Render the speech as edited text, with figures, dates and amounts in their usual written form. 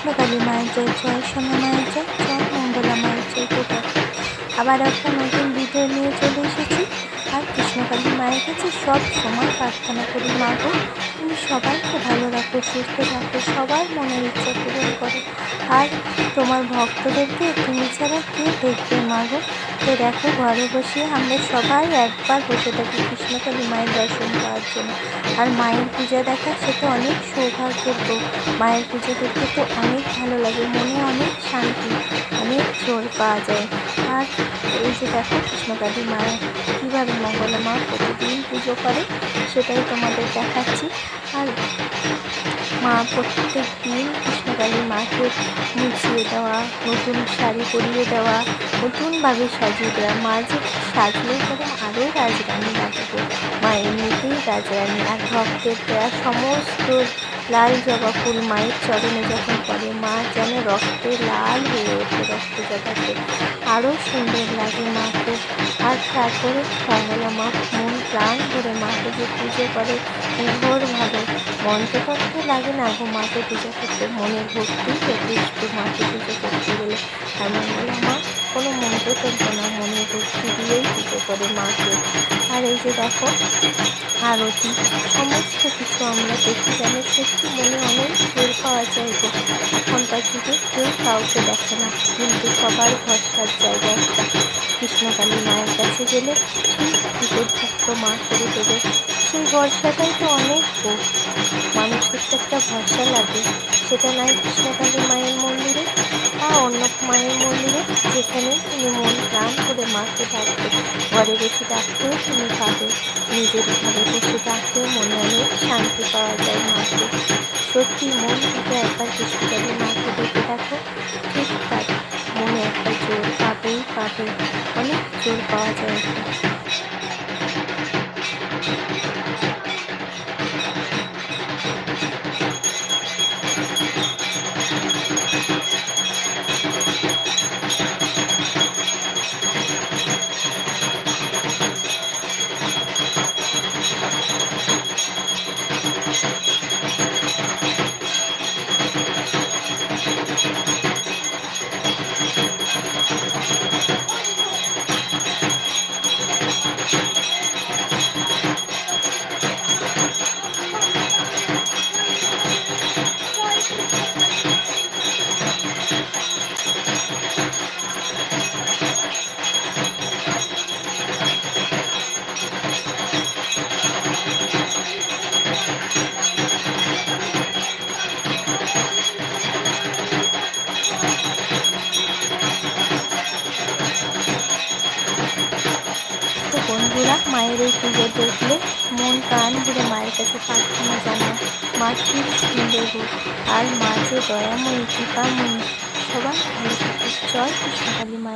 কৃষ্ণকালী মায়ের জয়, জয় শ্যামা মায়ের জয়, জয় মঙ্গলা মায়ের জয়। তো দেখো আবার একটা নতুন ভিডিও নিয়ে চলে এসেছি। আর কৃষ্ণকালী মায়ের কাছে সব সময় প্রার্থনা করি, মা গো তুমি সবাইকে ভালো রাখো, সুস্থ রাখো, সবার মনের ইচ্ছা পূরণ করো। আর তোমার ভক্তদেরকে তুমি ছাড়া কে দেখবে মা গো। তো দেখো ঘরে বসে আমরা সবাই একবার বসে থাকি কৃষ্ণকালী মায়ের দর্শন পাওয়ার জন্য। আর মায়ের পূজা দেখা সে তো অনেক সৌভাগ্যের। তো মায়ের পুজো করতে তো অনেক ভালো লাগে, মনে অনেক শান্তি, অনেক জোর পাওয়া যায়। আর এই যে দেখো কৃষ্ণকালী মায়ের কীভাবে মঙ্গলা মা প্রতিদিন পুজো করে সেটাই তোমাদের দেখাচ্ছি। আর মা প্রত্যেক দিন কৃষ্ণকালী মাকে মুছিয়ে দেওয়া, নতুন শাড়ি পরিয়ে দেওয়া, নতুনভাবে সাজিয়ে দেওয়া। মা যে সাজলে করে আরও রাজরানী লাগবে, মা এমনিতেই রাজরানী। আর ভক্তের দেওয়া সমস্ত লাল জবা ফুল মায়ের চরণে যখন পড়ে মা যেন রক্তে লাল হয়ে ওঠে, রক্ত জবাতে আরও সুন্দর লাগে মাকে। আর তারপরে মঙ্গলা মা মন প্রাণ ভরে মাকে যে পুজো করে ঘোরভাবে, মন্ত্রতন্ত্র লাগে না গো মাকে পুজো করতে, মনের ভক্তিই যথেষ্ট মাকে পুজো করতে গেলে। আর মঙ্গলা মা কোনো মন্ত্রতন্ত্র না, মনের ভক্তি দিয়েই পুজো করে মাকে। আর এই যে দেখো আরতি সমস্ত কিছু আমরা দেখি, যেন সত্যি মনে অনেক জোর পাওয়া যায় গো। এখনকার যুগে কেউ কাউকে দেখে না, কিন্তু সবার ভরসার জায়গা একটা কৃষ্ণকালী মায়ের কাছে গেলে ঠিক বিপদমুক্ত মা করে দেবে। সেই ভরসাটাই তো অনেক গো, মানুষের তো একটা ভরসা লাগে, সেটা নাই কৃষ্ণকালী মায়ের মন্দিরে বা অন্য মায়ের মন্দিরে, যেখানে তুমি মন প্রাণ করে মাকে ডাকবে। ঘরে বসে ডাকতেও তুমি পাবে, নিজের ঘরে বসে ডাকতেও মনে অনেক শান্তি পাওয়া যায় মাকে। সত্যি মন থেকে একবার কৃষ্ণকালী মাকে ডেকে দেখো, ঠিক তার মনে একটা জোর পাবেই পাবে, অনেক জোর পাওয়া যায়। বন্ধুরা মায়ের এই পুজো দেখলে মন প্রাণ ভরে মায়ের কাছে প্রার্থনা জানায়, মা ঠিক সুন্দর রূপ, আর মা যে দয়াময়ী কৃপাময়ী, সবাই ভালো থাকে। জয় কৃষ্ণকালী মা।